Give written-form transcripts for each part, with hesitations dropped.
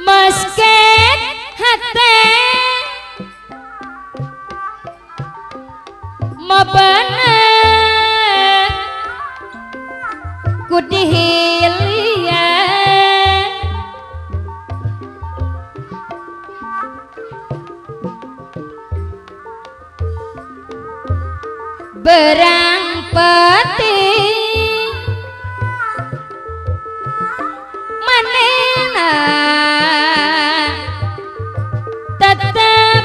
Mesket hati mabenek kudihilian berang peti manena tetep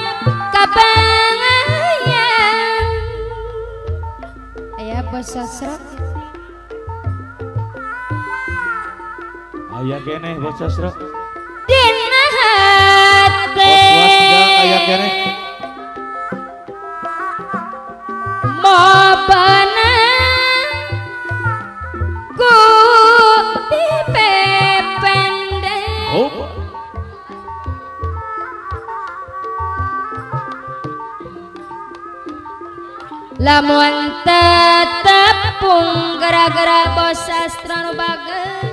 kabangayan aya bos sastra aya keneh bos sastra dina hate aya keneh mabana ku dipepende oh lamun tetepung gara-gara bos sastra nu bageus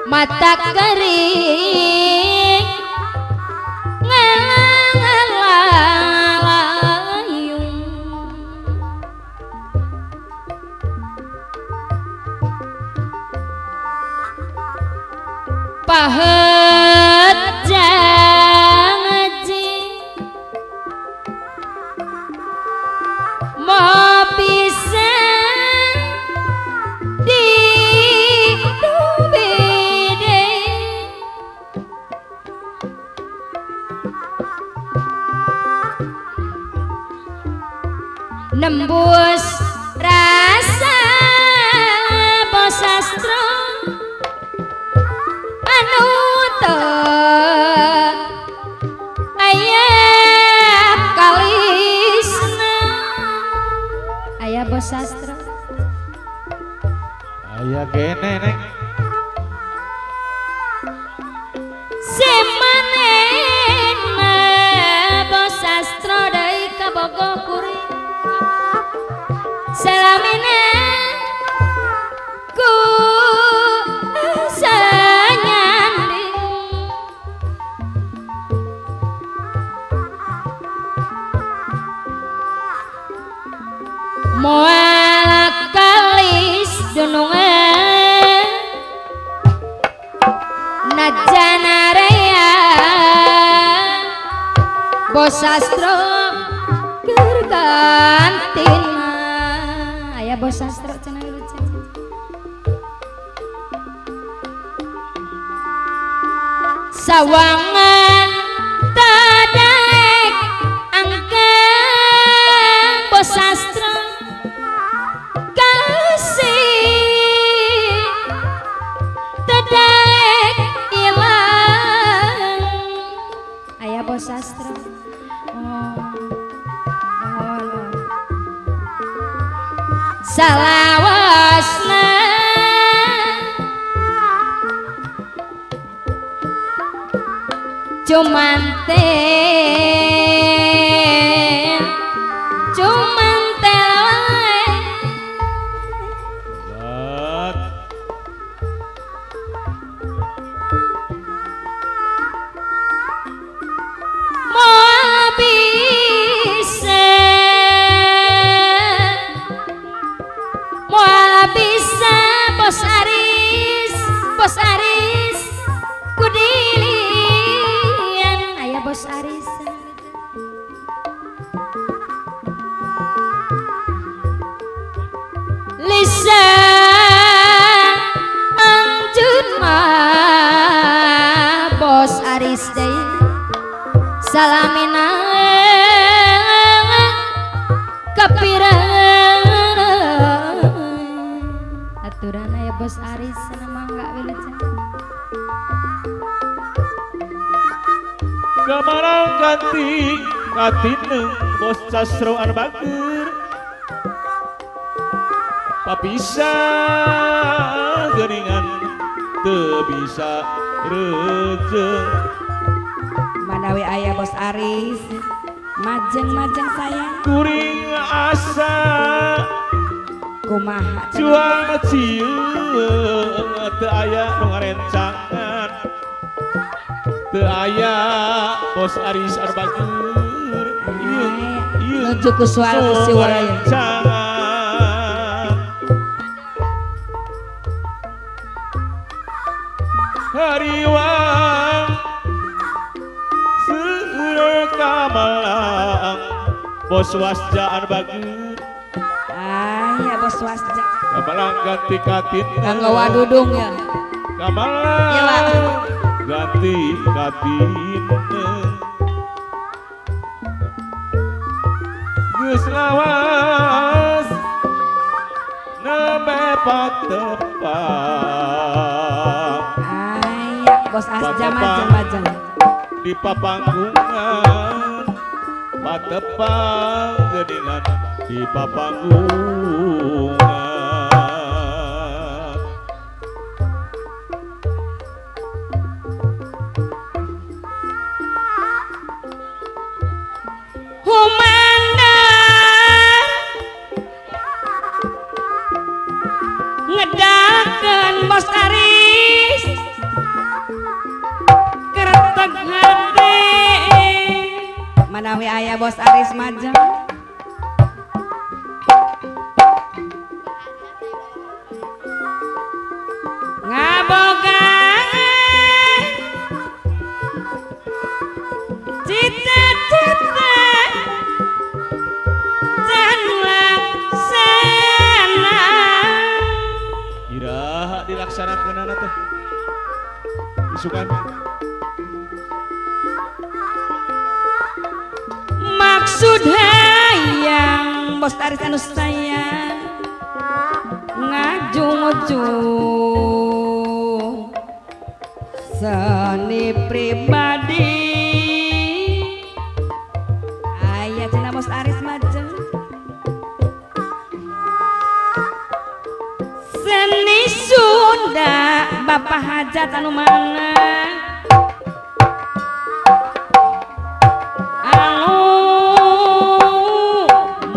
mata kering ngalayung pahet janji mau bisa ditumbide nembus rasa bos sastra anu teu aya kalisna aya bos sastra aya keneh neng semanena bos sastra deui ka bogo kuring salamina ku sanyanding moal kalis dunungan najana raya bos sastra keur gantina aya bos sastra cenah lucu sawangan tadaek angkang bos sastra kasih tadaek ilang aya bos sastra salawasna cumantel wae Bat. moal bisa bos Aris kudilian aya bos Aris salamina kapirang aturan aya Bos Aris nama enggak wilujeng Kamarang ganti katineng Bos Sastro anu bager papisa geuningan teu bisa rejeng manawi aya Bos Aris majeng-majeng sayang kuring asa kumaha jual cieu teu aya nu ngarencangan teu aya Bos Aris anu bager ieu nuju ku suara ku siwaya ngarencangan hariwang seueur kamalang Bos Wasjaan bager aya Bos Wasja kamalang ganti katin kanggo wadudung ya kamalang Ya, Wak. ganti katin geus lawas nembe patepang aya Bos Asja majeng-majeng di papanggungan patepang geuningan di papanggungan humandar ngedakeun Bos Aris keretek hati manawi aya Bos Aris majeng ngabogaan cita-cita dan laksana iraha dilaksanakeunana teh isukan maksud hayang Bos Aris anu sayang ngajung-ujung seni pribadi aya cenah Bos Aris majeng seni Sunda Bapak Hajat anu mana anu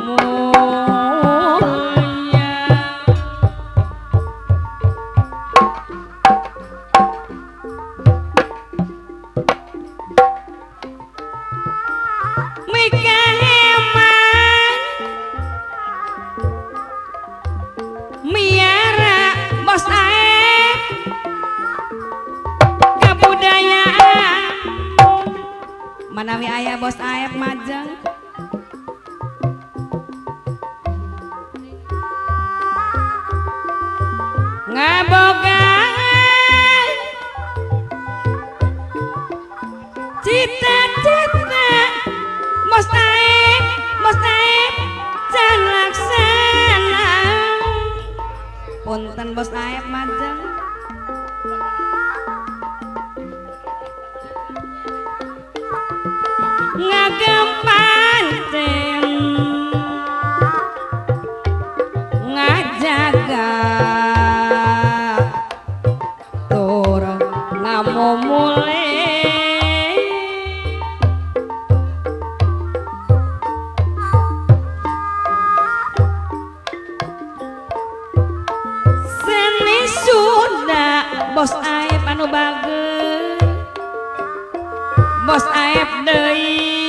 mulia Mika heman miara Bos Aep kebudayaan manawi aya Bos Aep majeng ngabogaan cita-cita Bos Aep can laksana punten Bos Aep majeng ngagem pancen ngajaga tur ngamomule seni Sunda Bos Aep anu bager Bos Aep deui